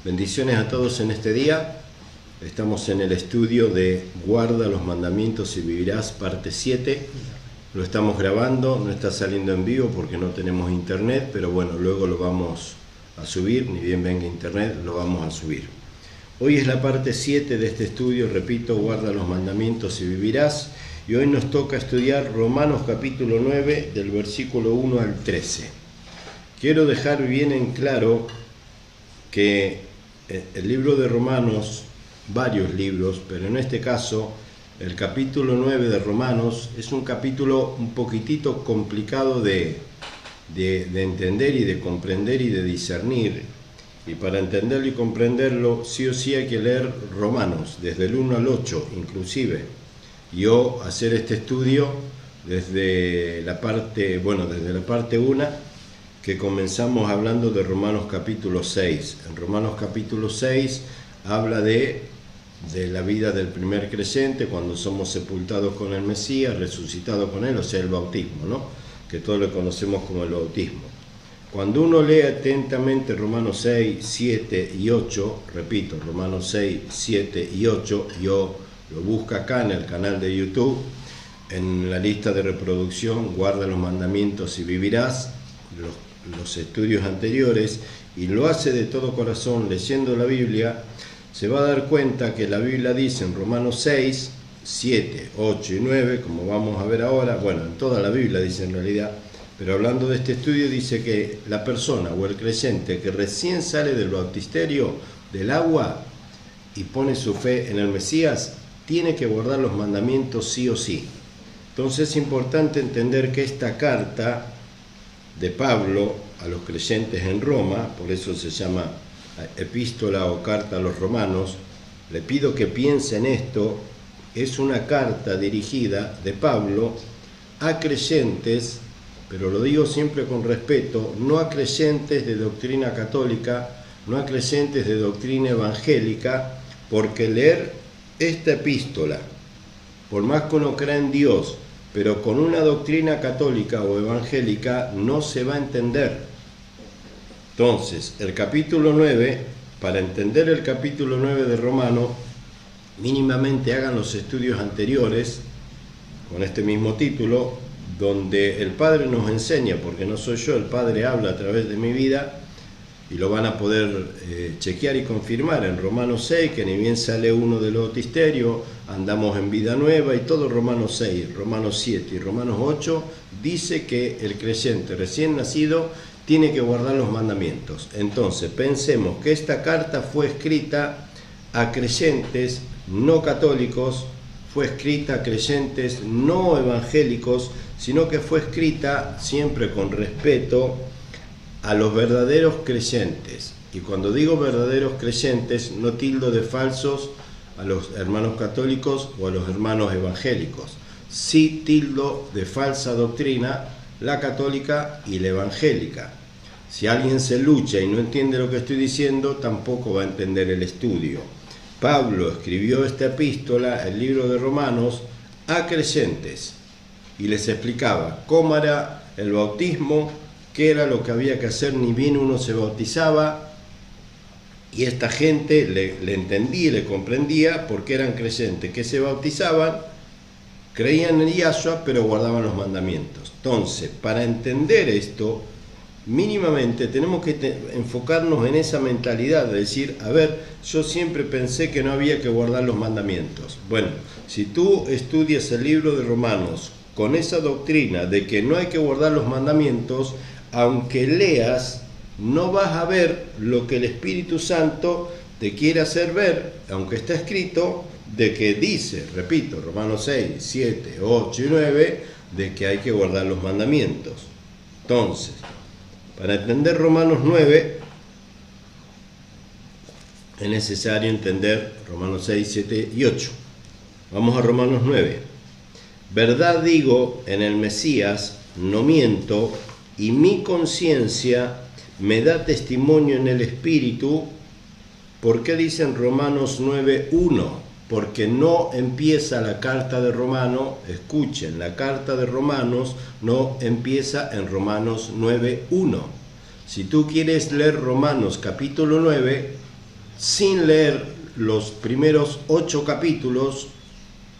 Bendiciones a todos en este día. Estamos en el estudio de Guarda los mandamientos y vivirás, parte 7. Lo estamos grabando, no está saliendo en vivo porque no tenemos internet, pero bueno, luego lo vamos a subir, ni bien venga internet, lo vamos a subir. Hoy es la parte 7 de este estudio, repito, Guarda los mandamientos y vivirás, y hoy nos toca estudiar Romanos capítulo 9, del versículo 1 al 13. Quiero dejar bien en claro que el libro de Romanos, varios libros, pero en este caso el capítulo 9 de Romanos es un capítulo un poquitito complicado de entender y de comprender y de discernir. Y para entenderlo y comprenderlo, sí o sí hay que leer Romanos, desde el 1 al 8 inclusive. Yo hacer este estudio desde la parte 1, que comenzamos hablando de Romanos capítulo 6. En Romanos capítulo 6 habla de la vida del primer creyente, cuando somos sepultados con el Mesías, resucitados con él, o sea, el bautismo, ¿no? Que todos lo conocemos como el bautismo. Cuando uno lee atentamente Romanos 6, 7 y 8, repito, Romanos 6, 7 y 8, yo lo busco acá en el canal de YouTube, en la lista de reproducción, Guarda los mandamientos y vivirás, los estudios anteriores, y lo hace de todo corazón leyendo la Biblia, se va a dar cuenta que la Biblia dice en Romanos 6, 7, 8 y 9, como vamos a ver ahora, bueno, en toda la Biblia dice en realidad, pero hablando de este estudio dice que la persona o el creyente que recién sale del bautisterio, del agua, y pone su fe en el Mesías, tiene que guardar los mandamientos sí o sí. Entonces es importante entender que esta carta de Pablo a los creyentes en Roma, por eso se llama epístola o carta a los romanos, le pido que piensen esto, es una carta dirigida de Pablo a creyentes, pero lo digo siempre con respeto, no a creyentes de doctrina católica, no a creyentes de doctrina evangélica, porque leer esta epístola, por más que uno crea en Dios, pero con una doctrina católica o evangélica no se va a entender. Entonces, el capítulo 9, para entender el capítulo 9 de Romano, mínimamente hagan los estudios anteriores con este mismo título, donde el Padre nos enseña, porque no soy yo, el Padre habla a través de mi vida, y lo van a poder chequear y confirmar en Romanos 6, que ni bien sale uno del bautisterio, andamos en vida nueva, y todo Romanos 6, Romanos 7 y Romanos 8 dice que el creyente recién nacido tiene que guardar los mandamientos. Entonces pensemos que esta carta fue escrita a creyentes no católicos, fue escrita a creyentes no evangélicos, sino que fue escrita siempre con respeto a los verdaderos creyentes. Y cuando digo verdaderos creyentes, no tildo de falsos a los hermanos católicos o a los hermanos evangélicos. Sí tildo de falsa doctrina la católica y la evangélica. Si alguien se lucha y no entiende lo que estoy diciendo, tampoco va a entender el estudio. Pablo escribió esta epístola, el libro de Romanos, a creyentes y les explicaba cómo era el bautismo, qué era lo que había que hacer, ni bien uno se bautizaba, y esta gente le entendía y le comprendía porque eran creyentes que se bautizaban, creían en Yahshua, pero guardaban los mandamientos. Entonces, para entender esto, mínimamente tenemos que enfocarnos en esa mentalidad de decir, a ver, yo siempre pensé que no había que guardar los mandamientos. Bueno, si tú estudias el libro de Romanos con esa doctrina de que no hay que guardar los mandamientos, aunque leas, no vas a ver lo que el Espíritu Santo te quiere hacer ver, aunque está escrito, de que dice, repito, Romanos 6, 7, 8 y 9, de que hay que guardar los mandamientos. Entonces, para entender Romanos 9, es necesario entender Romanos 6, 7 y 8. Vamos a Romanos 9. Verdad digo en el Mesías, no miento, y mi conciencia me da testimonio en el Espíritu. ¿Por qué dicen Romanos 9:1? Porque no empieza la carta de Romanos, escuchen, la carta de Romanos no empieza en Romanos 9:1. Si tú quieres leer Romanos capítulo 9, sin leer los primeros 8 capítulos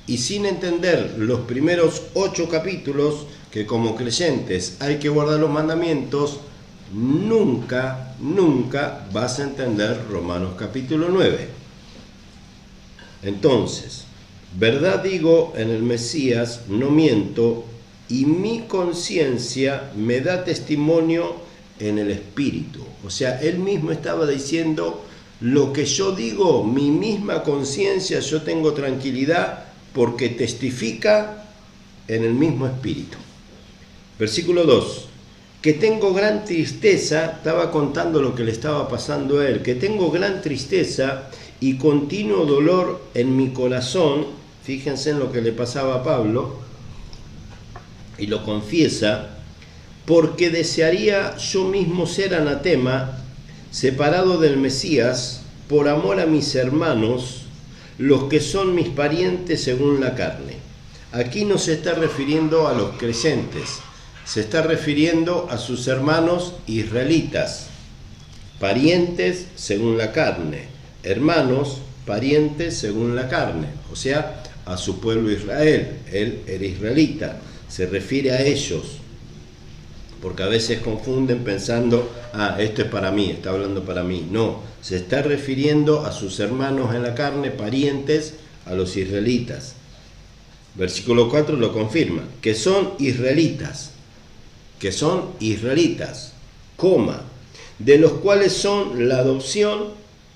y sin entender los primeros 8 capítulos, que como creyentes hay que guardar los mandamientos, nunca vas a entender Romanos capítulo 9. Entonces, verdad digo en el Mesías, no miento, y mi conciencia me da testimonio en el Espíritu. O sea, él mismo estaba diciendo, lo que yo digo, mi misma conciencia, yo tengo tranquilidad porque testifica en el mismo Espíritu. Versículo 2. Que tengo gran tristeza, estaba contando lo que le estaba pasando a él, que tengo gran tristeza y continuo dolor en mi corazón. Fíjense en lo que le pasaba a Pablo, y lo confiesa, porque desearía yo mismo ser anatema, separado del Mesías, por amor a mis hermanos, los que son mis parientes según la carne. Aquí no se está refiriendo a los creyentes, se está refiriendo a sus hermanos israelitas, parientes según la carne, hermanos, parientes según la carne, o sea, a su pueblo Israel. Él era israelita, se refiere a ellos, porque a veces confunden pensando, esto es para mí, está hablando para mí. No, se está refiriendo a sus hermanos en la carne, parientes, a los israelitas. Versículo 4 lo confirma, que son israelitas, coma, de los cuales son la adopción,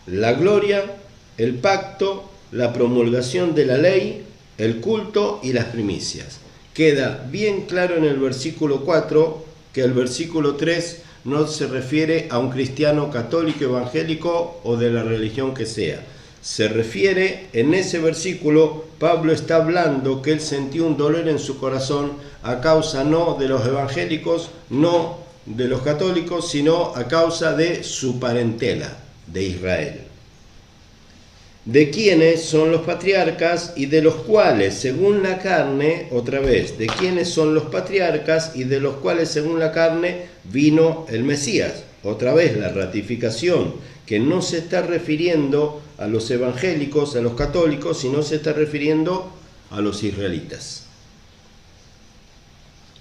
la gloria, el pacto, la promulgación de la ley, el culto y las primicias. Queda bien claro en el versículo 4 que el versículo 3 no se refiere a un cristiano católico, evangélico o de la religión que sea. Se refiere, en ese versículo, Pablo está hablando que él sentía un dolor en su corazón a causa no de los evangélicos, no de los católicos, sino a causa de su parentela, de Israel. De quienes son los patriarcas y de los cuales, según la carne, otra vez, de quienes son los patriarcas y de los cuales, según la carne, vino el Mesías. Otra vez la ratificación, que no se está refiriendo a los evangélicos, a los católicos, sino se está refiriendo a los israelitas.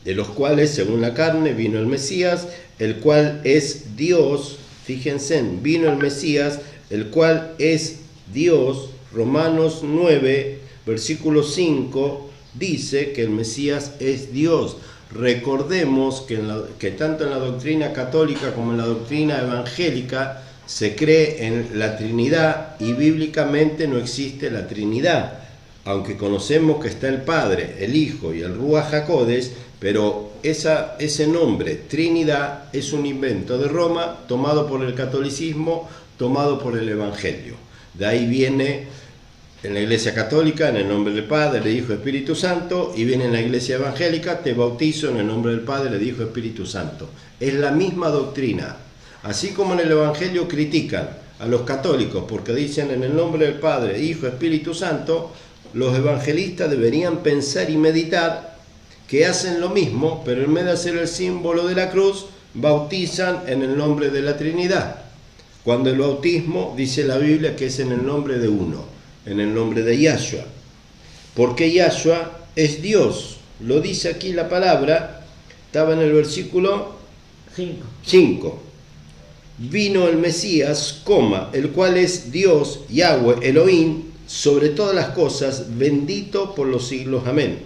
De los cuales, según la carne, vino el Mesías, el cual es Dios. Fíjense, vino el Mesías, el cual es Dios. Romanos 9, versículo 5, dice que el Mesías es Dios. Recordemos que tanto en la doctrina católica como en la doctrina evangélica se cree en la Trinidad, y bíblicamente no existe la Trinidad, aunque conocemos que está el Padre, el Hijo y el Ruach HaKodesh, pero ese nombre, Trinidad, es un invento de Roma, tomado por el catolicismo, tomado por el Evangelio. De ahí viene en la Iglesia Católica, en el nombre del Padre, del Hijo y Espíritu Santo, y viene en la Iglesia Evangélica, te bautizo en el nombre del Padre, del Hijo y Espíritu Santo. Es la misma doctrina. Así como en el Evangelio critican a los católicos porque dicen en el nombre del Padre, Hijo, Espíritu Santo, los evangelistas deberían pensar y meditar que hacen lo mismo, pero en vez de hacer el símbolo de la cruz, bautizan en el nombre de la Trinidad. Cuando el bautismo, dice la Biblia, que es en el nombre de uno, en el nombre de Yahshua. Porque Yahshua es Dios. Lo dice aquí la palabra, estaba en el versículo 5. Vino el Mesías, el cual es Dios, Yahweh, Elohim, sobre todas las cosas, bendito por los siglos. Amén.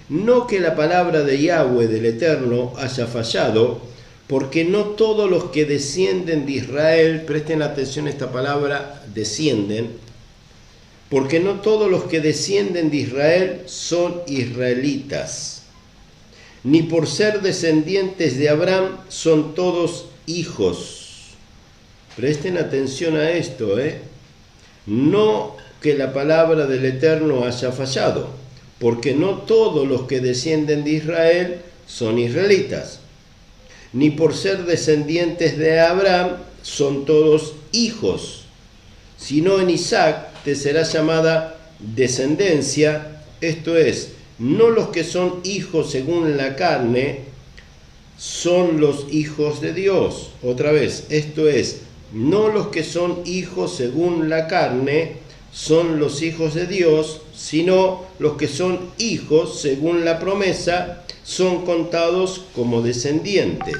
No que la palabra de Yahweh, del Eterno, haya fallado, porque no todos los que descienden de Israel, presten atención a esta palabra, descienden, porque no todos los que descienden de Israel son israelitas, ni por ser descendientes de Abraham son todos hijos. Presten atención a esto, No que la palabra del Eterno haya fallado, porque no todos los que descienden de Israel son israelitas, ni por ser descendientes de Abraham son todos hijos, sino en Isaac te será llamada descendencia, esto es, no los que son hijos según la carne son los hijos de Dios. Otra vez, esto es, no los que son hijos según la carne son los hijos de Dios, sino los que son hijos según la promesa son contados como descendientes.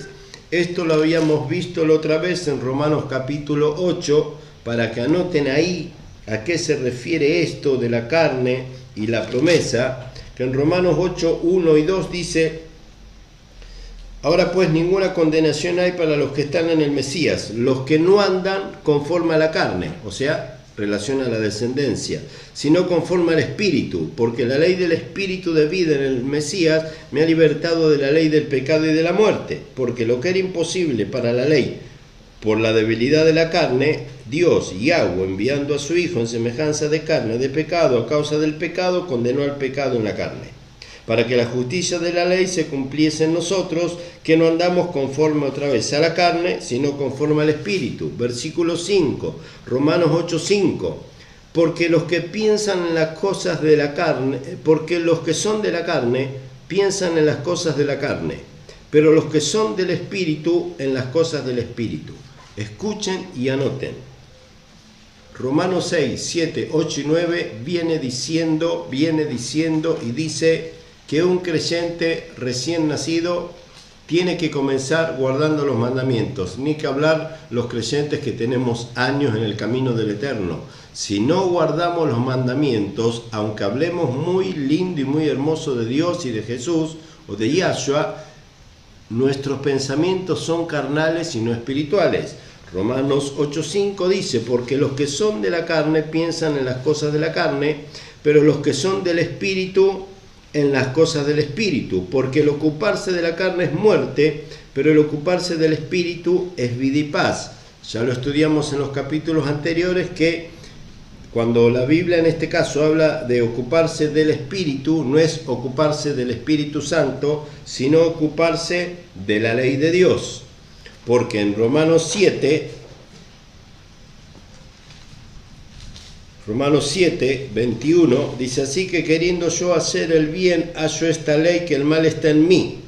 Esto lo habíamos visto la otra vez en Romanos capítulo 8, para que anoten ahí a qué se refiere esto de la carne y la promesa, que en Romanos 8, 1 y 2 dice: ahora pues ninguna condenación hay para los que están en el Mesías, los que no andan conforme a la carne, o sea, relación a la descendencia, sino conforme al Espíritu, porque la ley del Espíritu de vida en el Mesías me ha libertado de la ley del pecado y de la muerte, porque lo que era imposible para la ley, por la debilidad de la carne, Dios, Yahweh, enviando a su Hijo en semejanza de carne, de pecado, a causa del pecado, condenó al pecado en la carne, para que la justicia de la ley se cumpliese en nosotros, que no andamos conforme otra vez a la carne, sino conforme al Espíritu. Versículo 5, Romanos 8, 5. Porque los que piensan en las cosas de la carne, porque los que son de la carne, piensan en las cosas de la carne, pero los que son del Espíritu, en las cosas del Espíritu. Escuchen y anoten. Romanos 6, 7, 8 y 9 viene diciendo y dice que un creyente recién nacido tiene que comenzar guardando los mandamientos, ni que hablar los creyentes que tenemos años en el camino del Eterno. Si no guardamos los mandamientos, aunque hablemos muy lindo y muy hermoso de Dios y de Jesús o de Yahshua, nuestros pensamientos son carnales y no espirituales. Romanos 8:5 dice: porque los que son de la carne piensan en las cosas de la carne, pero los que son del Espíritu en las cosas del Espíritu, porque el ocuparse de la carne es muerte, pero el ocuparse del Espíritu es vida y paz. Ya lo estudiamos en los capítulos anteriores, que cuando la Biblia en este caso habla de ocuparse del Espíritu, no es ocuparse del Espíritu Santo, sino ocuparse de la ley de Dios. Porque en Romanos 7, 21, dice: así que queriendo yo hacer el bien, hallo esta ley, que el mal está en mí.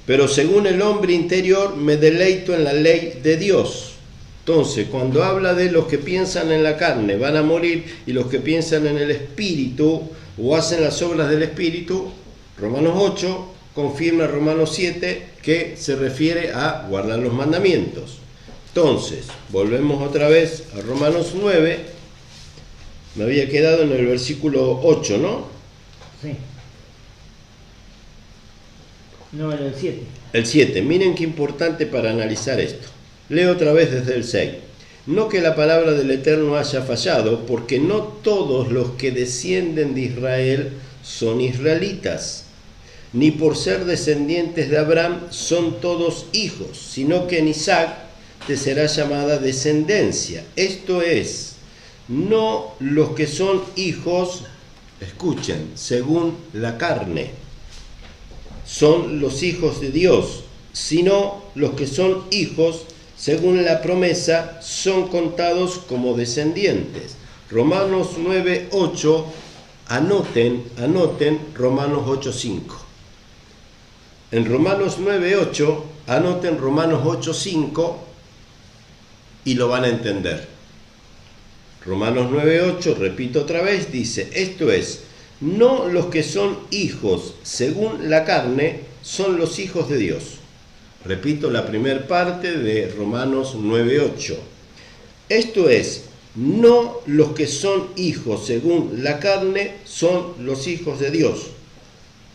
Pero según el hombre interior, me deleito en la ley de Dios. Entonces, cuando habla de los que piensan en la carne van a morir, y los que piensan en el Espíritu o hacen las obras del Espíritu, Romanos 8 confirma Romanos 7 que se refiere a guardar los mandamientos. Entonces, volvemos otra vez a Romanos 9. Me había quedado en el versículo 8, ¿no? Sí. No, en el 7. El 7. Miren qué importante para analizar esto. Leo otra vez desde el 6. No que la palabra del Eterno haya fallado, porque no todos los que descienden de Israel son israelitas, ni por ser descendientes de Abraham son todos hijos, sino que en Isaac te será llamada descendencia. Esto es, no los que son hijos, escuchen, según la carne, son los hijos de Dios, sino los que son hijos según la promesa son contados como descendientes. Romanos 9, 8, anoten Romanos 8, 5. En Romanos 9, 8, anoten Romanos 8, 5 y lo van a entender. Romanos 9, 8, repito otra vez, dice: esto es, no los que son hijos según la carne son los hijos de Dios. Repito la primera parte de Romanos 9, 8. Esto es, no los que son hijos según la carne son los hijos de Dios.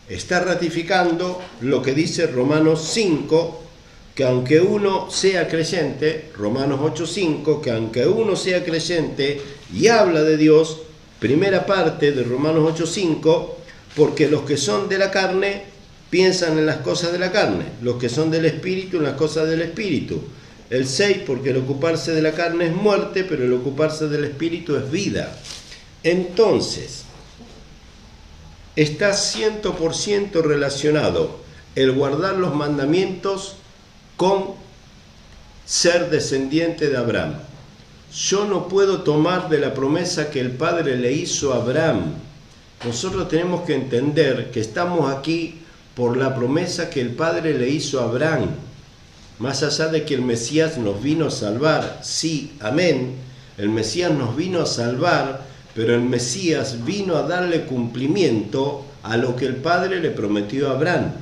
Está ratificando lo que dice Romanos 5, que aunque uno sea creyente, Romanos 8:5, que aunque uno sea creyente y habla de Dios, primera parte de Romanos 8:5, porque los que son de la carne piensan en las cosas de la carne, los que son del Espíritu en las cosas del Espíritu. El 6, porque el ocuparse de la carne es muerte, pero el ocuparse del Espíritu es vida. Entonces, está 100% relacionado el guardar los mandamientos con ser descendiente de Abraham. Yo no puedo tomar de la promesa que el Padre le hizo a Abraham. Nosotros tenemos que entender que estamos aquí por la promesa que el Padre le hizo a Abraham. Más allá de que el Mesías nos vino a salvar, sí, amén, el Mesías nos vino a salvar, pero el Mesías vino a darle cumplimiento a lo que el Padre le prometió a Abraham.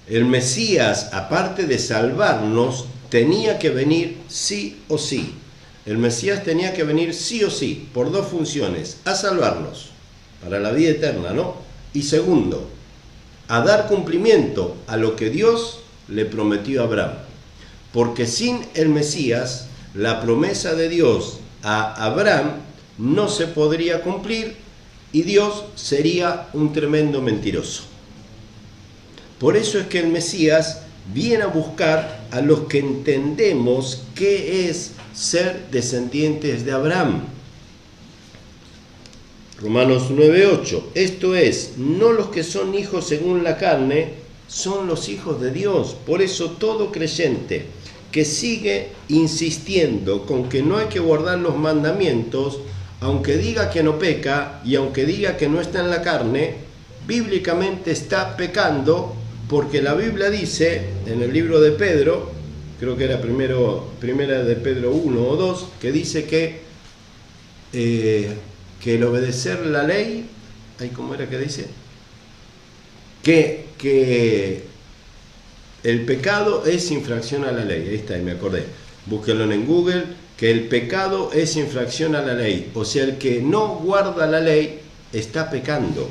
El Mesías, aparte de salvarnos, tenía que venir sí o sí. El Mesías tenía que venir sí o sí, por dos funciones: a salvarnos, para la vida eterna, ¿no? Y segundo, a dar cumplimiento a lo que Dios le prometió a Abraham. Porque sin el Mesías, la promesa de Dios a Abraham no se podría cumplir y Dios sería un tremendo mentiroso. Por eso es que el Mesías viene a buscar a los que entendemos qué es ser descendientes de Abraham. Romanos 9:8. Esto es, no los que son hijos según la carne, son los hijos de Dios. Por eso todo creyente que sigue insistiendo con que no hay que guardar los mandamientos, aunque diga que no peca y aunque diga que no está en la carne, bíblicamente está pecando, porque la Biblia dice en el libro de Pedro, creo que era primera de Pedro 1 o 2, que dice que el obedecer la ley, ¿cómo era que dice? Que el pecado es infracción a la ley. Ahí está, me acordé. Búsquenlo en Google, que el pecado es infracción a la ley. O sea, el que no guarda la ley está pecando.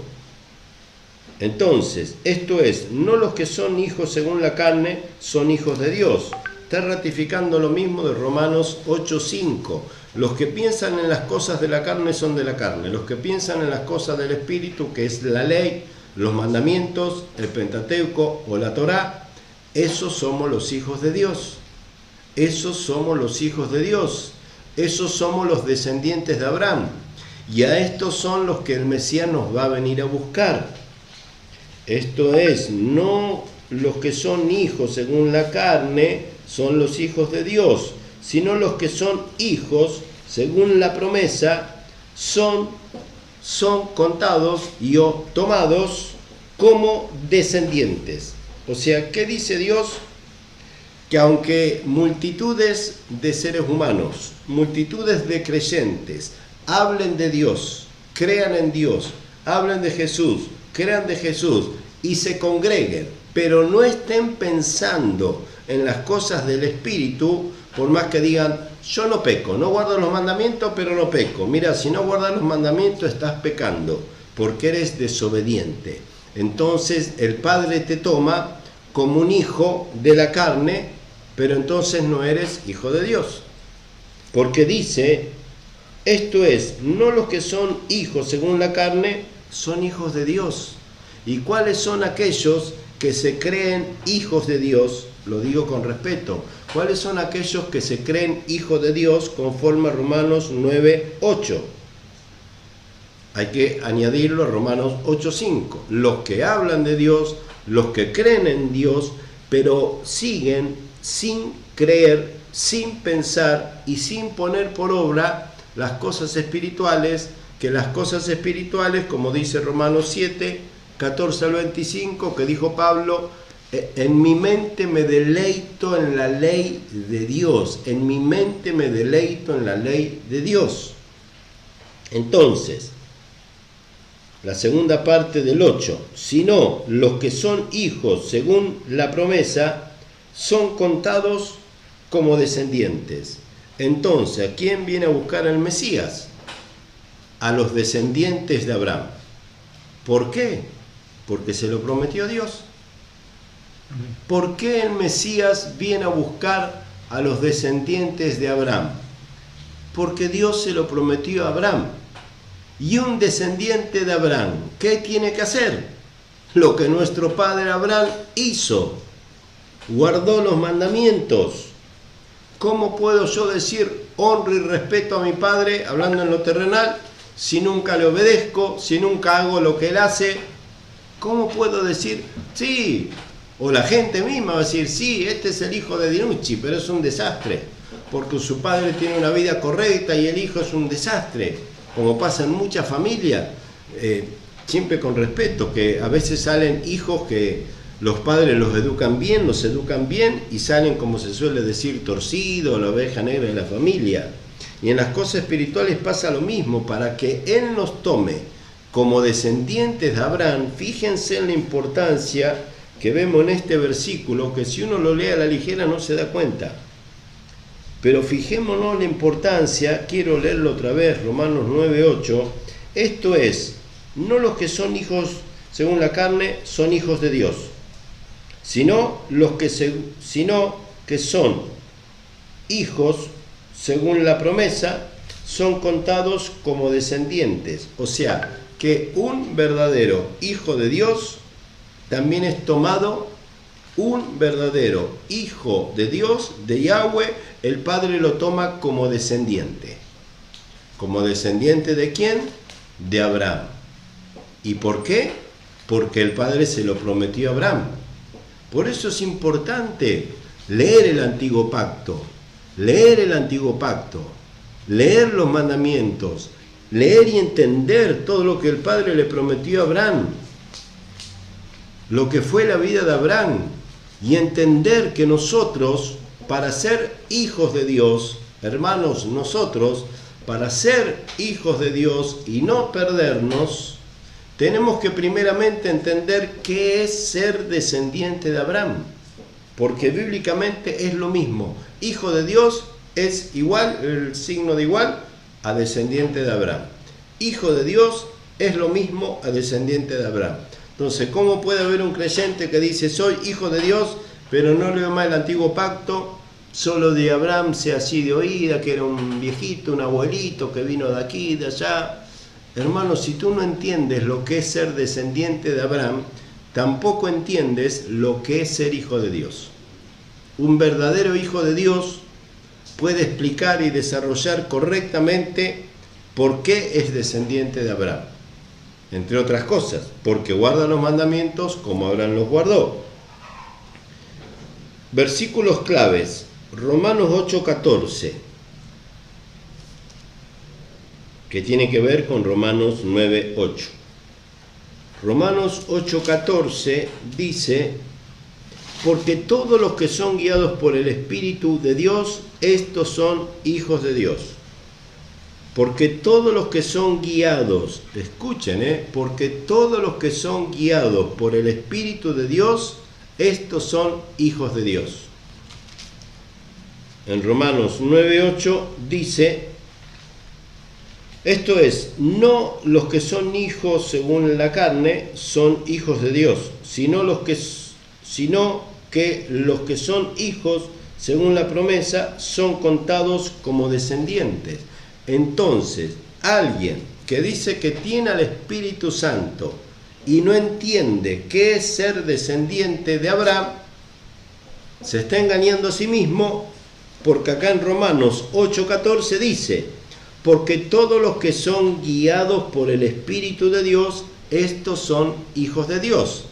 Entonces, esto es, no los que son hijos según la carne son hijos de Dios. Está ratificando lo mismo de Romanos 8:5. Los que piensan en las cosas de la carne son de la carne. Los que piensan en las cosas del Espíritu, que es la ley, los mandamientos, el Pentateuco o la Torá, esos somos los hijos de Dios. Esos somos los hijos de Dios. Esos somos los descendientes de Abraham. Y a estos son los que el Mesías nos va a venir a buscar. Esto es, no los que son hijos según la carne son los hijos de Dios, sino los que son hijos según la promesa son contados y o tomados como descendientes. O sea, ¿qué dice Dios? Que aunque multitudes de seres humanos, multitudes de creyentes, hablen de Dios, crean en Dios, hablen de Jesús, crean de Jesús y se congreguen, pero no estén pensando en las cosas del Espíritu, por más que digan, yo no peco, no guardo los mandamientos, pero no peco. Mira, si no guardas los mandamientos estás pecando, porque eres desobediente. Entonces el Padre te toma como un hijo de la carne, pero entonces no eres hijo de Dios. Porque dice, esto es, no los que son hijos según la carne, son hijos de Dios. ¿Y cuáles son aquellos que se creen hijos de Dios? Lo digo con respeto. ¿Cuáles son aquellos que se creen hijos de Dios conforme a Romanos 9:8? Hay que añadirlo a Romanos 8:5. Los que hablan de Dios, los que creen en Dios, pero siguen sin creer, sin pensar y sin poner por obra las cosas espirituales, que las cosas espirituales, como dice Romanos 7:14 al 25, que dijo Pablo, en mi mente me deleito en la ley de Dios, en mi mente me deleito en la ley de Dios. Entonces, la segunda parte del 8, sino los que son hijos según la promesa son contados como descendientes. Entonces, ¿a quién viene a buscar el Mesías? A los descendientes de Abraham. ¿Por qué? Porque se lo prometió Dios. ¿Por qué el Mesías viene a buscar a los descendientes de Abraham? Porque Dios se lo prometió a Abraham. Y un descendiente de Abraham, ¿qué tiene que hacer? Lo que nuestro padre Abraham hizo. Guardó los mandamientos. ¿Cómo puedo yo decir honro y respeto a mi padre, hablando en lo terrenal, si nunca le obedezco, si nunca hago lo que él hace? ¿Cómo puedo decir, sí? O la gente misma va a decir, sí, este es el hijo de Dinucci, pero es un desastre, porque su padre tiene una vida correcta y el hijo es un desastre, como pasa en muchas familias, siempre con respeto, que a veces salen hijos que Los padres los educan bien y salen, como se suele decir, torcidos, la oveja negra de la familia. Y en las cosas espirituales pasa lo mismo. Para que Él nos tome como descendientes de Abraham, fíjense en la importancia que vemos en este versículo, que si uno lo lee a la ligera no se da cuenta. Pero fijémonos en la importancia, quiero leerlo otra vez, Romanos 9:8. Esto es, no los que son hijos según la carne son hijos de Dios, sino que son hijos según la promesa, son contados como descendientes. O sea, que un verdadero hijo de Dios también es tomado un verdadero hijo de Dios, de Yahweh. El Padre lo toma como descendiente. ¿Como descendiente de quién? De Abraham. ¿Y por qué? Porque el Padre se lo prometió a Abraham. Por eso es importante leer el Antiguo Pacto, leer los mandamientos, leer y entender todo lo que el Padre le prometió a Abraham, lo que fue la vida de Abraham, y entender que nosotros, para ser hijos de Dios, hermanos, nosotros, para ser hijos de Dios y no perdernos, tenemos que primeramente entender qué es ser descendiente de Abraham, porque bíblicamente es lo mismo. Hijo de Dios es igual, el signo de igual, a descendiente de Abraham. Hijo de Dios es lo mismo a descendiente de Abraham. Entonces, ¿cómo puede haber un creyente que dice soy hijo de Dios, pero no leo más el Antiguo Pacto, solo de Abraham sea así de oída, que era un viejito, un abuelito que vino de aquí, de allá? Hermano, si tú no entiendes lo que es ser descendiente de Abraham, tampoco entiendes lo que es ser hijo de Dios. Un verdadero hijo de Dios puede explicar y desarrollar correctamente por qué es descendiente de Abraham. Entre otras cosas, porque guarda los mandamientos como Abraham los guardó. Versículos claves, Romanos 8:14, que tiene que ver con Romanos 9:8. Romanos 8:14 dice: porque todos los que son guiados por el Espíritu de Dios, estos son hijos de Dios. Porque todos los que son guiados, escuchen, porque todos los que son guiados por el Espíritu de Dios, estos son hijos de Dios. En Romanos 9:8 dice: esto es, no los que son hijos según la carne son hijos de Dios, sino que los que son hijos según la promesa son contados como descendientes. Entonces, alguien que dice que tiene al Espíritu Santo y no entiende qué es ser descendiente de Abraham, se está engañando a sí mismo, porque acá en Romanos 8:14 dice: porque todos los que son guiados por el Espíritu de Dios, estos son hijos de Dios.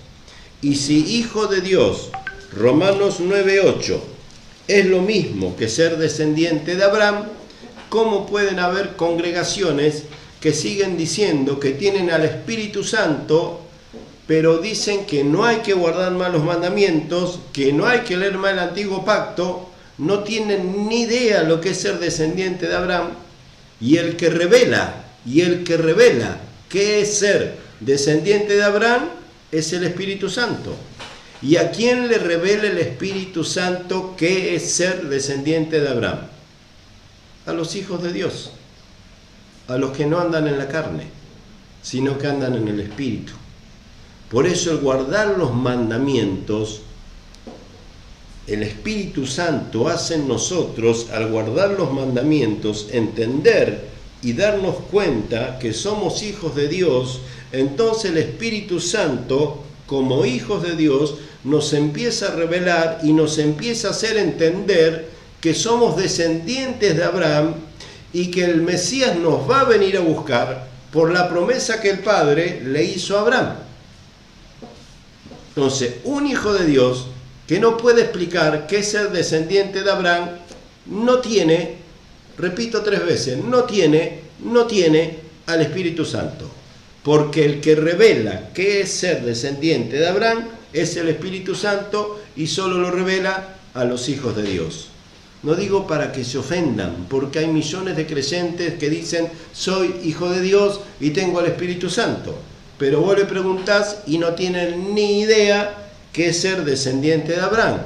Y si hijo de Dios, Romanos 9:8, es lo mismo que ser descendiente de Abraham, ¿cómo pueden haber congregaciones que siguen diciendo que tienen al Espíritu Santo, pero dicen que no hay que guardar más los mandamientos, que no hay que leer más el Antiguo Pacto, no tienen ni idea lo que es ser descendiente de Abraham? Y el que revela qué es ser descendiente de Abraham es el Espíritu Santo. ¿Y a quién le revela el Espíritu Santo qué es ser descendiente de Abraham? A los hijos de Dios, a los que no andan en la carne, sino que andan en el Espíritu. Por eso el guardar los mandamientos, el Espíritu Santo hace en nosotros, al guardar los mandamientos, entender y darnos cuenta que somos hijos de Dios. Entonces el Espíritu Santo, como hijos de Dios, nos empieza a revelar y nos empieza a hacer entender que somos descendientes de Abraham y que el Mesías nos va a venir a buscar por la promesa que el Padre le hizo a Abraham. Entonces, un hijo de Dios que no puede explicar qué es ser descendiente de Abraham, no tiene, repito 3 veces, no tiene al Espíritu Santo. Porque el que revela qué es ser descendiente de Abraham es el Espíritu Santo y solo lo revela a los hijos de Dios. No digo para que se ofendan, porque hay millones de creyentes que dicen soy hijo de Dios y tengo el Espíritu Santo, pero vos le preguntás y no tienen ni idea qué es ser descendiente de Abraham.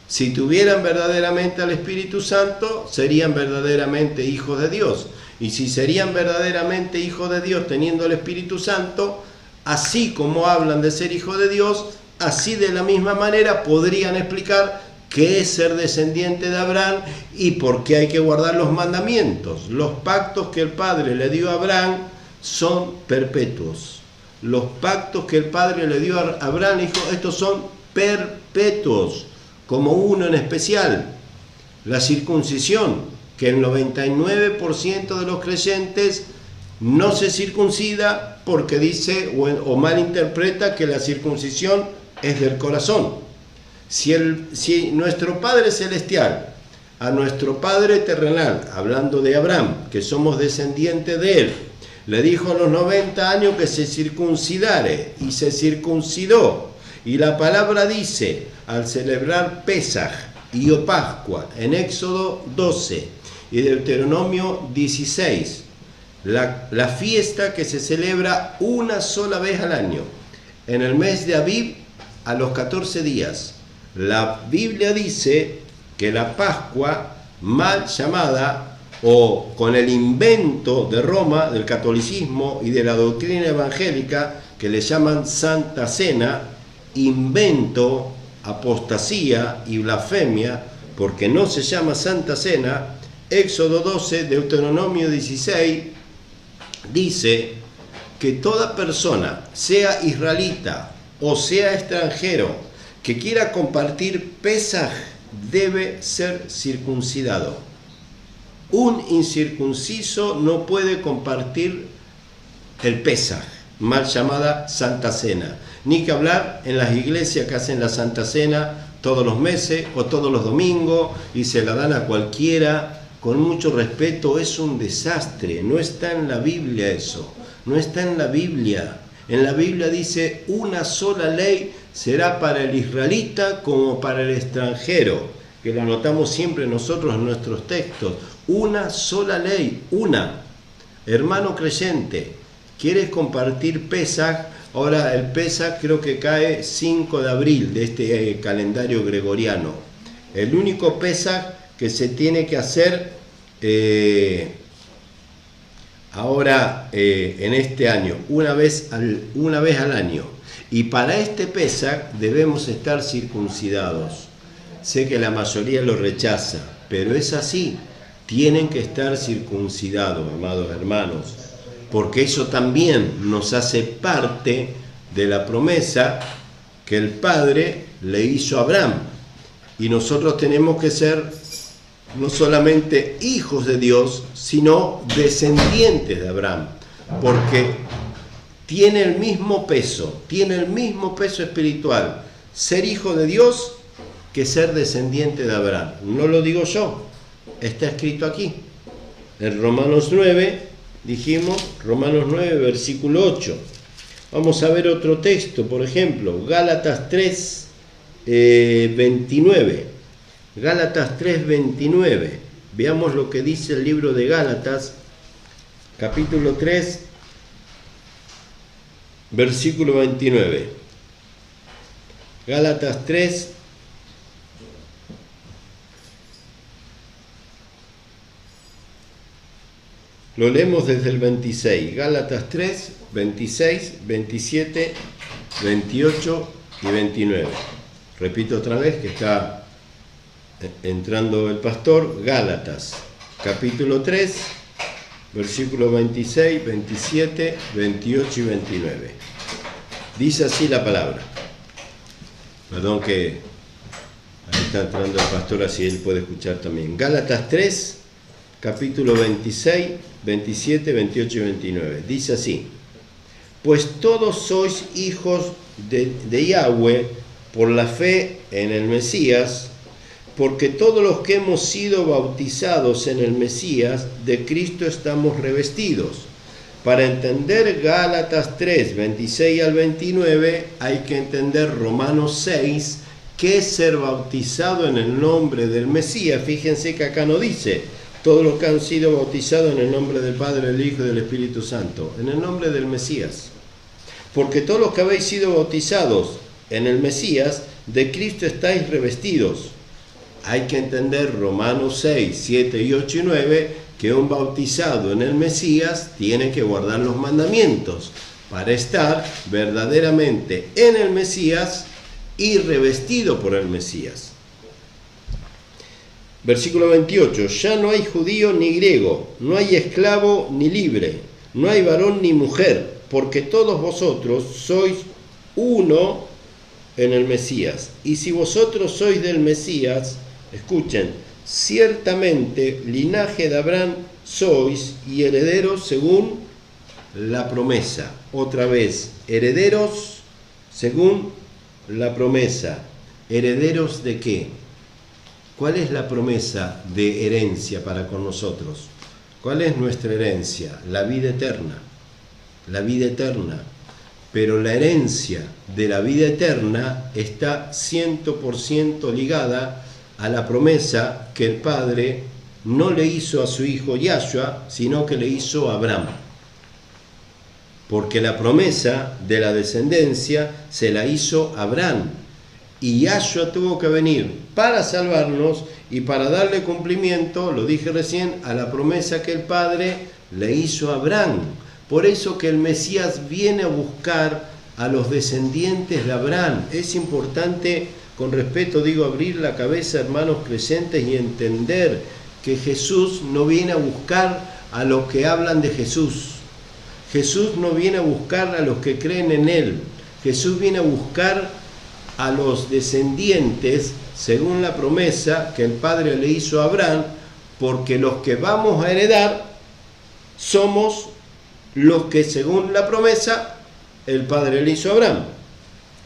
Si tuvieran verdaderamente al Espíritu Santo, serían verdaderamente hijos de Dios. Y si serían verdaderamente hijos de Dios teniendo el Espíritu Santo, así como hablan de ser hijos de Dios, así de la misma manera podrían explicar qué es ser descendiente de Abraham y por qué hay que guardar los mandamientos. Los pactos que el Padre le dio a Abraham son perpetuos. Los pactos que el Padre le dio a Abraham, dijo, estos son perpetuos, como uno en especial, la circuncisión, que el 99% de los creyentes no se circuncida porque dice o malinterpreta que la circuncisión es del corazón. Si nuestro Padre Celestial, a nuestro Padre terrenal, hablando de Abraham, que somos descendientes de él, le dijo a los 90 años que se circuncidare, y se circuncidó. Y la palabra dice, al celebrar Pesaj y o Pascua, en Éxodo 12 y Deuteronomio 16, la fiesta que se celebra una sola vez al año, en el mes de Abib, a los 14 días. La Biblia dice que la Pascua, mal llamada, o con el invento de Roma, del catolicismo y de la doctrina evangélica, que le llaman Santa Cena, invento, apostasía y blasfemia, porque no se llama Santa Cena. Éxodo 12, Deuteronomio 16, dice que toda persona, sea israelita o sea extranjero, que quiera compartir Pesaj, debe ser circuncidado. Un incircunciso no puede compartir el Pesaj, mal llamada Santa Cena. Ni que hablar en las iglesias que hacen la Santa Cena todos los meses o todos los domingos y se la dan a cualquiera. Con mucho respeto, es un desastre. No está en la Biblia eso. No está en la Biblia. En la Biblia dice, una sola ley será para el israelita como para el extranjero, que lo anotamos siempre nosotros en nuestros textos. Una sola ley, una. Hermano creyente, ¿quieres compartir Pesaj? Ahora el Pesaj creo que cae 5 de abril de este calendario gregoriano. El único Pesaj que se tiene que hacer ahora en este año, una vez al año. Y para este Pesaj debemos estar circuncidados. Sé que la mayoría lo rechaza, pero es así. Tienen que estar circuncidados, amados hermanos, porque eso también nos hace parte de la promesa que el Padre le hizo a Abraham. Y nosotros tenemos que ser no solamente hijos de Dios, sino descendientes de Abraham, porque tiene el mismo peso espiritual ser hijo de Dios que ser descendiente de Abraham. No lo digo yo, está escrito aquí. En Romanos 9, dijimos, Romanos 9, versículo 8. Vamos a ver otro texto, por ejemplo, Gálatas 3, 29. Gálatas 3, 29. Veamos lo que dice el libro de Gálatas, capítulo 3, versículo 29. Gálatas 3, lo leemos desde el 26. Gálatas 3, 26, 27, 28 y 29. Repito otra vez que está entrando el pastor. Gálatas, capítulo 3, versículos 26, 27, 28 y 29. Dice así la palabra. Perdón que ahí está entrando el pastor, así él puede escuchar también. Gálatas 3, capítulo 26, 27, 28 y 29. Dice así: pues todos sois hijos de Yahweh por la fe en el Mesías, porque todos los que hemos sido bautizados en el Mesías, de Cristo estamos revestidos. Para entender Gálatas 3, 26 al 29, hay que entender Romanos 6, que es ser bautizado en el nombre del Mesías. Fíjense que acá no dice todos los que han sido bautizados en el nombre del Padre, del Hijo y del Espíritu Santo, en el nombre del Mesías. Porque todos los que habéis sido bautizados en el Mesías, de Cristo estáis revestidos. Hay que entender Romanos 6, 7 y 8 y 9, que un bautizado en el Mesías tiene que guardar los mandamientos para estar verdaderamente en el Mesías y revestido por el Mesías. Versículo 28, ya no hay judío ni griego, no hay esclavo ni libre, no hay varón ni mujer, porque todos vosotros sois uno en el Mesías. Y si vosotros sois del Mesías, escuchen, ciertamente linaje de Abraham sois y herederos según la promesa. Otra vez, herederos según la promesa. ¿Herederos de qué? ¿Cuál es la promesa de herencia para con nosotros? ¿Cuál es nuestra herencia? La vida eterna. La vida eterna. Pero la herencia de la vida eterna está 100% ligada a la promesa que el Padre no le hizo a su hijo Yahshua, sino que le hizo a Abraham. Porque la promesa de la descendencia se la hizo a Abraham. Y Yahshua tuvo que venir para salvarnos y para darle cumplimiento, lo dije recién, a la promesa que el Padre le hizo a Abraham. Por eso que el Mesías viene a buscar a los descendientes de Abraham. Es importante, con respeto digo, abrir la cabeza, hermanos creyentes, y entender que Jesús no viene a buscar a los que hablan de Jesús. Jesús no viene a buscar a los que creen en Él. Jesús viene a buscar a los descendientes según la promesa que el Padre le hizo a Abraham, porque los que vamos a heredar somos los que según la promesa el Padre le hizo a Abraham.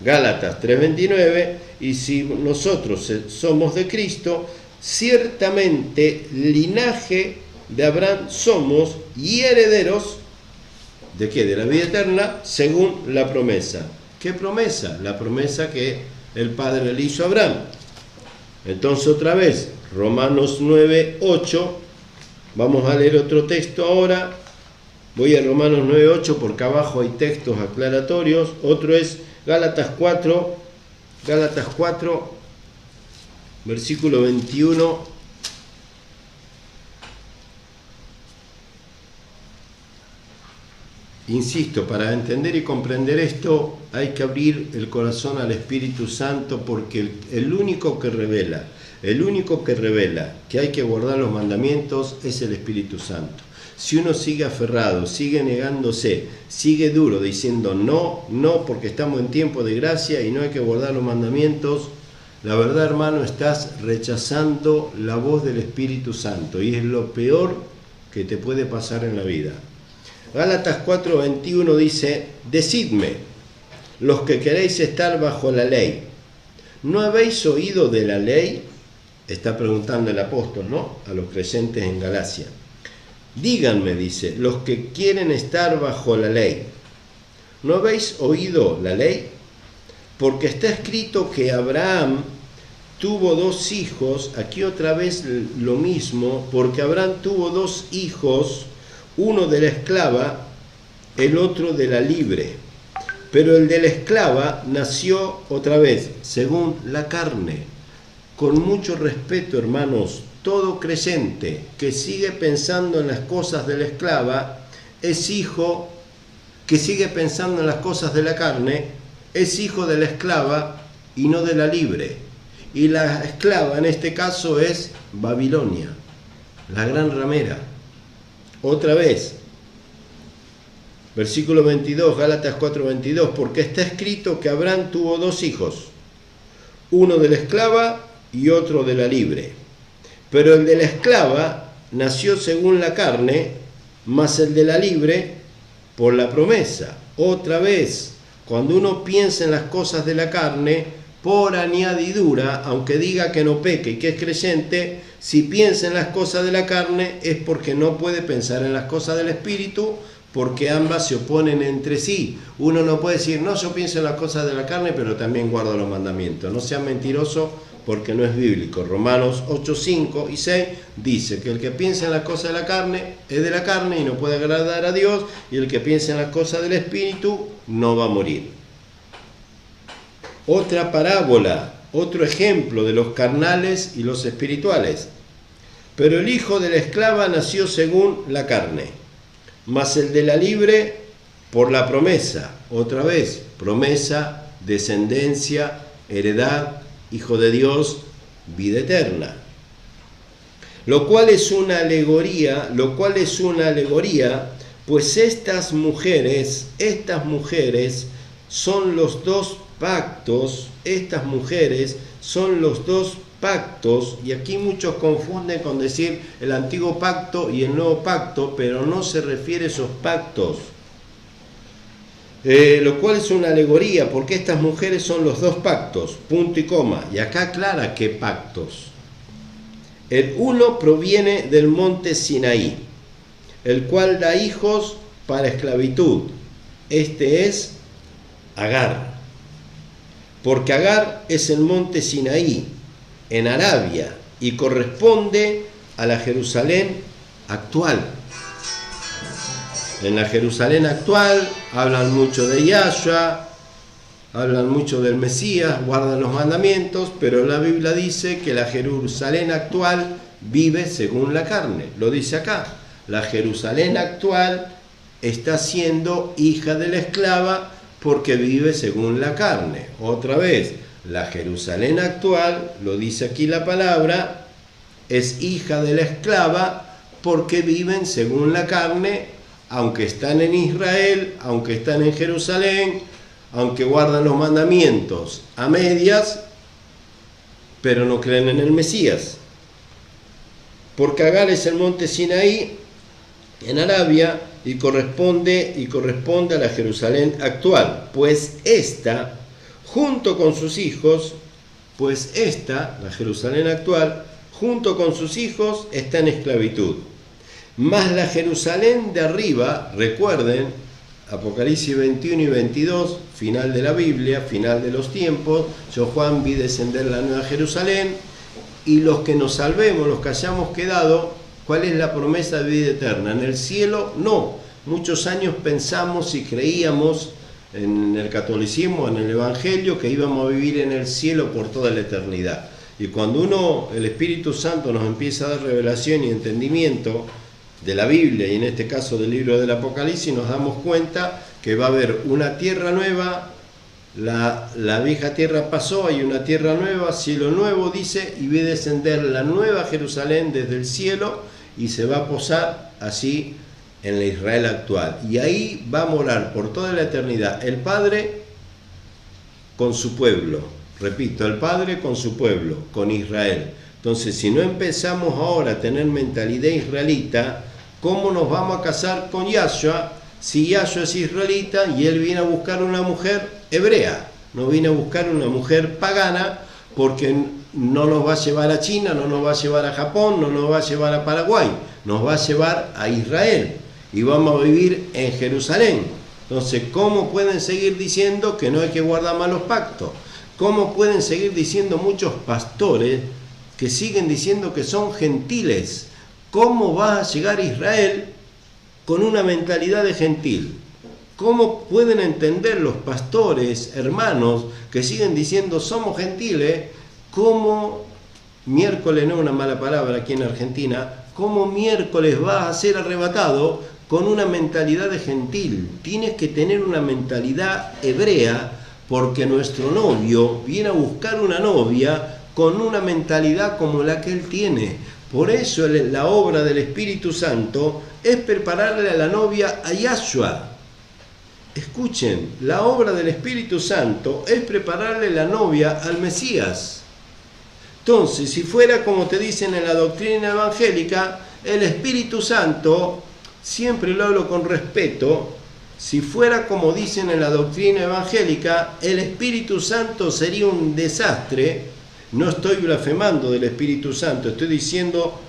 Gálatas 3:29, y si nosotros somos de Cristo, ciertamente linaje de Abraham somos y herederos ¿de qué? De la vida eterna según la promesa. ¿Qué promesa? La promesa que el Padre le hizo a Abraham. Entonces otra vez, Romanos 9:8, vamos a leer otro texto ahora. Voy a Romanos 9:8 porque abajo hay textos aclaratorios. Otro es Gálatas 4, versículo 21. Insisto, para entender y comprender esto hay que abrir el corazón al Espíritu Santo, porque el único que revela que hay que guardar los mandamientos es el Espíritu Santo. Si uno sigue aferrado, sigue negándose, sigue duro, diciendo no, porque estamos en tiempo de gracia y no hay que guardar los mandamientos, la verdad, hermano, estás rechazando la voz del Espíritu Santo y es lo peor que te puede pasar en la vida. Gálatas 4:21 dice, decidme, los que queréis estar bajo la ley, ¿no habéis oído de la ley? Está preguntando el apóstol, ¿no? A los creyentes en Galacia. Díganme, dice, los que quieren estar bajo la ley, ¿no habéis oído la ley? Porque está escrito que Abraham tuvo 2 hijos, aquí otra vez lo mismo, porque Abraham tuvo 2 hijos, uno de la esclava, el otro de la libre. Pero el de la esclava nació otra vez, según la carne. Con mucho respeto, hermanos, todo creyente que sigue pensando en las cosas de la esclava es hijo, que sigue pensando en las cosas de la carne, es hijo de la esclava y no de la libre. Y la esclava en este caso es Babilonia, la gran ramera. Otra vez, versículo 22, Gálatas 4:22, porque está escrito que Abraham tuvo 2 hijos, uno de la esclava y otro de la libre. Pero el de la esclava nació según la carne, mas el de la libre por la promesa. Otra vez, cuando uno piensa en las cosas de la carne, por añadidura, aunque diga que no peque y que es creyente, si piensa en las cosas de la carne es porque no puede pensar en las cosas del Espíritu, porque ambas se oponen entre sí. Uno no puede decir, no, yo pienso en las cosas de la carne, pero también guardo los mandamientos. No sea mentiroso, porque no es bíblico. Romanos 8, 5 y 6 dice que el que piensa en las cosas de la carne es de la carne y no puede agradar a Dios, y el que piensa en las cosas del Espíritu no va a morir. Otra parábola, otro ejemplo de los carnales y los espirituales. Pero el hijo de la esclava nació según la carne, mas el de la libre por la promesa. Otra vez, promesa, descendencia, heredad, hijo de Dios, vida eterna. Lo cual es una alegoría, pues estas mujeres son los dos pactos, y aquí muchos confunden con decir el antiguo pacto y el nuevo pacto, pero no se refiere a esos pactos. Lo cual es una alegoría, porque estas mujeres son los dos pactos, punto y coma, y acá aclara qué pactos. El uno proviene del monte Sinaí, el cual da hijos para esclavitud. Este es Agar, porque Agar es el monte Sinaí, en Arabia, y corresponde a la Jerusalén actual. En la Jerusalén actual hablan mucho de Yahshua, hablan mucho del Mesías, guardan los mandamientos, pero la Biblia dice que la Jerusalén actual vive según la carne. Lo dice acá. La Jerusalén actual está siendo hija de la esclava porque vive según la carne. Otra vez, la Jerusalén actual, lo dice aquí la palabra, es hija de la esclava porque viven según la carne, aunque están en Israel, aunque están en Jerusalén, aunque guardan los mandamientos a medias, pero no creen en el Mesías. Porque Agar es el monte Sinaí en Arabia y corresponde a la Jerusalén actual, pues esta, junto con sus hijos, la Jerusalén actual, junto con sus hijos, está en esclavitud. Mas la Jerusalén de arriba, recuerden, Apocalipsis 21 y 22, final de la Biblia, final de los tiempos, yo Juan vi descender la nueva Jerusalén, y los que nos salvemos, los que hayamos quedado, ¿cuál es la promesa de vida eterna? ¿En el cielo? No. Muchos años pensamos y creíamos en el catolicismo, en el evangelio, que íbamos a vivir en el cielo por toda la eternidad. Y cuando el Espíritu Santo nos empieza a dar revelación y entendimiento de la Biblia, y en este caso del libro del Apocalipsis, nos damos cuenta que va a haber una tierra nueva, la vieja tierra pasó, hay una tierra nueva, cielo nuevo, dice, y ve descender la nueva Jerusalén desde el cielo y se va a posar así en la Israel actual. Y ahí va a morar por toda la eternidad el Padre con su pueblo. Repito, el Padre con su pueblo, con Israel. Entonces, si no empezamos ahora a tener mentalidad israelita, ¿cómo nos vamos a casar con Yahshua si Yahshua es israelita y él viene a buscar una mujer hebrea? No viene a buscar una mujer pagana, porque no nos va a llevar a China, no nos va a llevar a Japón, no nos va a llevar a Paraguay, nos va a llevar a Israel y vamos a vivir en Jerusalén. Entonces, ¿cómo pueden seguir diciendo que no hay que guardar malos pactos? ¿Cómo pueden seguir diciendo muchos pastores que siguen diciendo que son gentiles? ¿Cómo va a llegar Israel con una mentalidad de gentil? ¿Cómo pueden entender los pastores, hermanos, que siguen diciendo somos gentiles? ¿Cómo miércoles, no es una mala palabra aquí en Argentina, cómo miércoles va a ser arrebatado con una mentalidad de gentil? Tienes que tener una mentalidad hebrea, porque nuestro novio viene a buscar una novia con una mentalidad como la que él tiene. Por eso la obra del Espíritu Santo es prepararle a la novia a Yahshua. Escuchen, la obra del Espíritu Santo es prepararle la novia al Mesías. Entonces, si fuera como te dicen en la doctrina evangélica, el Espíritu Santo, siempre lo hablo con respeto, si fuera como dicen en la doctrina evangélica, el Espíritu Santo sería un desastre. No estoy blasfemando del Espíritu Santo, estoy diciendo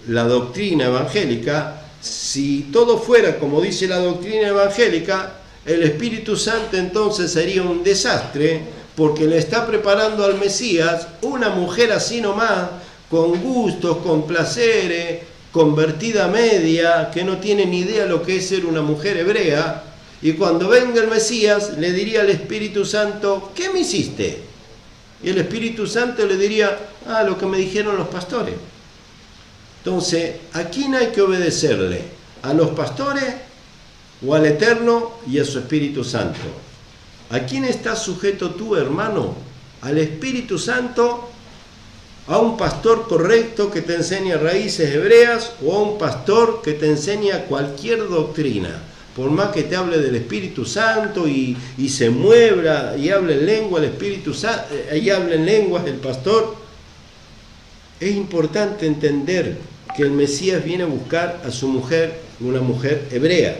la doctrina evangélica, Si todo fuera como dice la doctrina evangélica, el Espíritu Santo entonces sería un desastre, porque le está preparando al Mesías una mujer así nomás, con gustos, con placeres, convertida media, que no tiene ni idea lo que es ser una mujer hebrea, y cuando venga el Mesías le diría al Espíritu Santo, ¿qué me hiciste? Y el Espíritu Santo le diría, lo que me dijeron los pastores. Entonces, ¿a quién hay que obedecerle? ¿A los pastores o al Eterno y a su Espíritu Santo? ¿A quién estás sujeto tú, hermano? ¿Al Espíritu Santo? ¿A un pastor correcto que te enseña raíces hebreas o a un pastor que te enseña cualquier doctrina? Por más que te hable del Espíritu Santo y se mueva y hable en lengua el Espíritu Santo y hable en lenguas el pastor, es importante entender que el Mesías viene a buscar a su mujer, una mujer hebrea.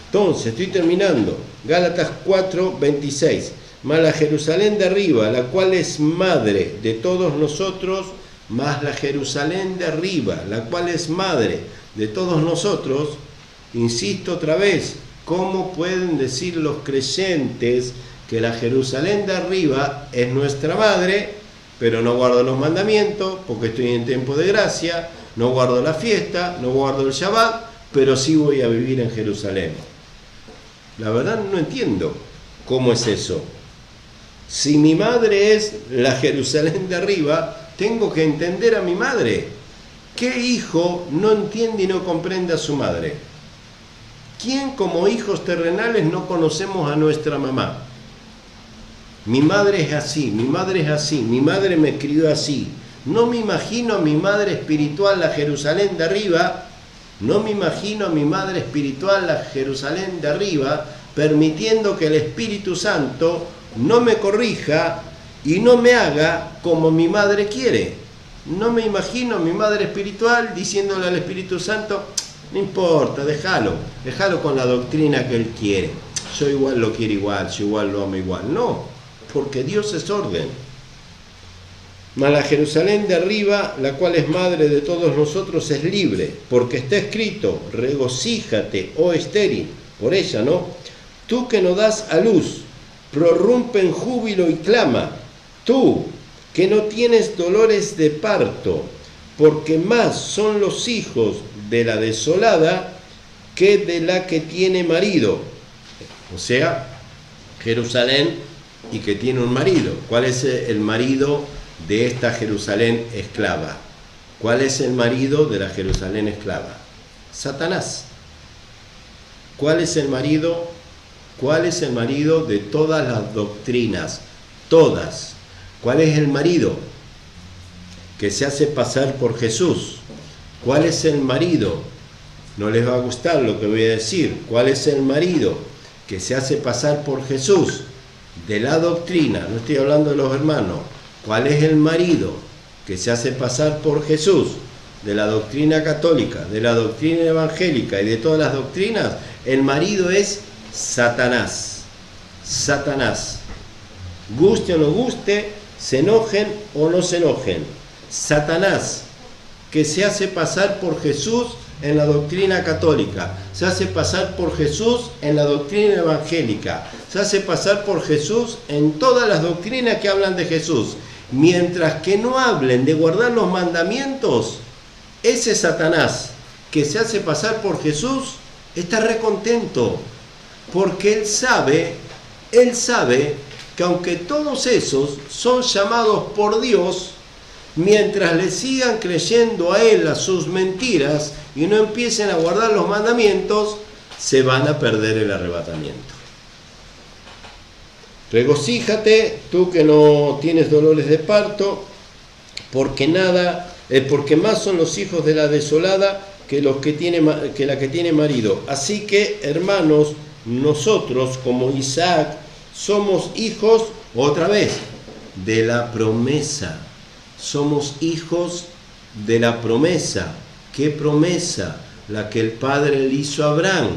Entonces, estoy terminando. Gálatas 4:26. Mas la Jerusalén de arriba, la cual es madre de todos nosotros, mas la Jerusalén de arriba, la cual es madre de todos nosotros. Insisto otra vez, ¿cómo pueden decir los creyentes que la Jerusalén de arriba es nuestra madre, pero no guardo los mandamientos porque estoy en tiempo de gracia, no guardo la fiesta, no guardo el Shabbat, pero sí voy a vivir en Jerusalén? La verdad no entiendo cómo es eso. Si mi madre es la Jerusalén de arriba, tengo que entender a mi madre. ¿Qué hijo no entiende y no comprende a su madre? ¿Quién como hijos terrenales no conocemos a nuestra mamá? Mi madre es así, mi madre es así, mi madre me crió así. No me imagino a mi madre espiritual, la Jerusalén de arriba, no me imagino a mi madre espiritual, la Jerusalén de arriba, permitiendo que el Espíritu Santo no me corrija y no me haga como mi madre quiere. No me imagino a mi madre espiritual diciéndole al Espíritu Santo, no importa, déjalo con la doctrina que él quiere. Yo igual lo quiero igual, yo igual lo amo igual. No, porque Dios es orden. Mas la Jerusalén de arriba, la cual es madre de todos nosotros, es libre, porque está escrito, regocíjate, oh estéril, por ella, ¿no? Tú que no das a luz, prorrumpe en júbilo y clama, tú que no tienes dolores de parto, porque más son los hijos de la desolada que de la que tiene marido. O sea, Jerusalén y que tiene un marido. ¿Cuál es el marido de esta Jerusalén esclava? ¿Cuál es el marido de la Jerusalén esclava? Satanás. ¿Cuál es el marido? ¿Cuál es el marido de todas las doctrinas? Todas. ¿Cuál es el marido? Que se hace pasar por Jesús. ¿Cuál es el marido? No les va a gustar lo que voy a decir. ¿Cuál es el marido que se hace pasar por Jesús? De la doctrina, no estoy hablando de los hermanos. ¿Cuál es el marido que se hace pasar por Jesús? De la doctrina católica, de la doctrina evangélica y de todas las doctrinas. El marido es Satanás. Satanás. Guste o no guste, se enojen o no se enojen. Satanás, que se hace pasar por Jesús en la doctrina católica, se hace pasar por Jesús en la doctrina evangélica, se hace pasar por Jesús en todas las doctrinas que hablan de Jesús. Mientras que no hablen de guardar los mandamientos, ese Satanás que se hace pasar por Jesús está recontento, porque él sabe que aunque todos esos son llamados por Dios, mientras le sigan creyendo a él a sus mentiras y no empiecen a guardar los mandamientos, se van a perder el arrebatamiento. Regocíjate, tú que no tienes dolores de parto, porque más son los hijos de la desolada que la que tiene marido. Así que, hermanos, nosotros como Isaac somos hijos, otra vez, de la promesa. Somos hijos de la promesa. ¿Qué promesa? La que el Padre le hizo a Abraham.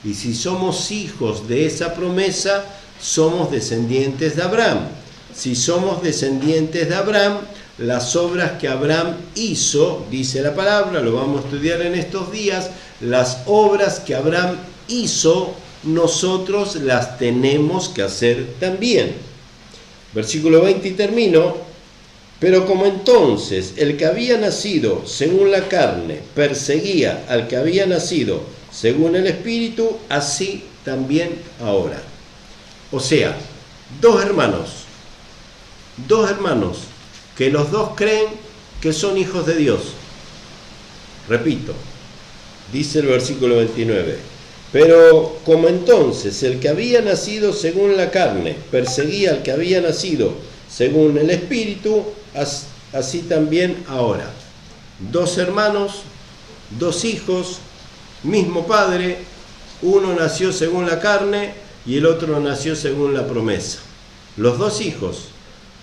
Y si somos hijos de esa promesa, somos descendientes de Abraham. Si somos descendientes de Abraham, las obras que Abraham hizo, dice la palabra, lo vamos a estudiar en estos días, las obras que Abraham hizo, nosotros las tenemos que hacer también. Versículo 20 y termino. Pero como entonces el que había nacido según la carne perseguía al que había nacido según el Espíritu, así también ahora. O sea, dos hermanos que los dos creen que son hijos de Dios. Repito, dice el versículo 29. Pero como entonces el que había nacido según la carne perseguía al que había nacido según el Espíritu, así también ahora. Dos hermanos, dos hijos, mismo padre, uno nació según la carne y el otro nació según la promesa. Los dos hijos,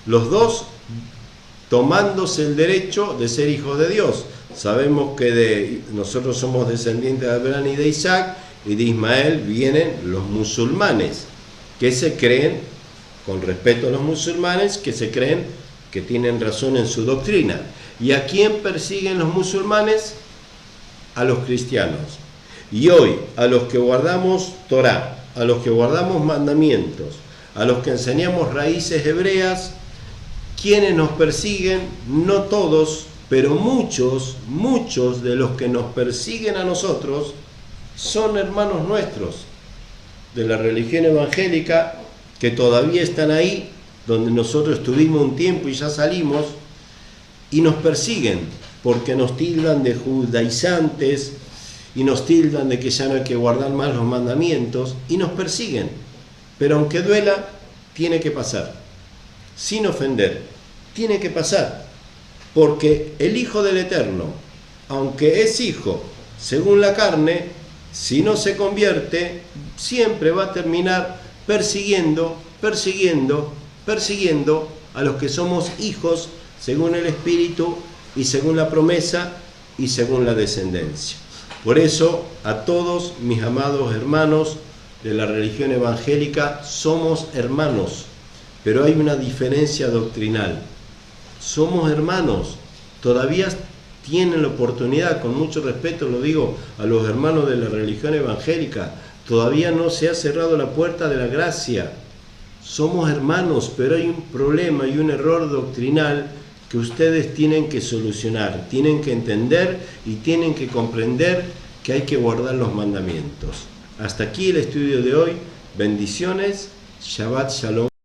los dos tomándose el derecho de ser hijos de Dios. Sabemos que nosotros somos descendientes de Abraham y de Isaac, y de Ismael vienen los musulmanes, que se creen, con respeto a los musulmanes, que se creen que tienen razón en su doctrina. ¿Y a quién persiguen los musulmanes? A los cristianos. Y hoy, a los que guardamos Torá, a los que guardamos mandamientos, a los que enseñamos raíces hebreas, ¿quiénes nos persiguen? No todos, pero muchos de los que nos persiguen a nosotros son hermanos nuestros de la religión evangélica que todavía están ahí, donde nosotros estuvimos un tiempo y ya salimos, y nos persiguen porque nos tildan de judaizantes y nos tildan de que ya no hay que guardar más los mandamientos, y nos persiguen. Pero aunque duela, tiene que pasar, sin ofender, tiene que pasar, porque el Hijo del Eterno, aunque es hijo según la carne, si no se convierte, siempre va a terminar persiguiendo a los que somos hijos según el Espíritu y según la promesa y según la descendencia. Por eso, a todos mis amados hermanos de la religión evangélica, somos hermanos, pero hay una diferencia doctrinal. Somos hermanos, todavía tienen la oportunidad, con mucho respeto lo digo a los hermanos de la religión evangélica, todavía no se ha cerrado la puerta de la gracia. Somos hermanos, pero hay un problema y un error doctrinal que ustedes tienen que solucionar, tienen que entender y tienen que comprender que hay que guardar los mandamientos. Hasta aquí el estudio de hoy. Bendiciones. Shabbat Shalom.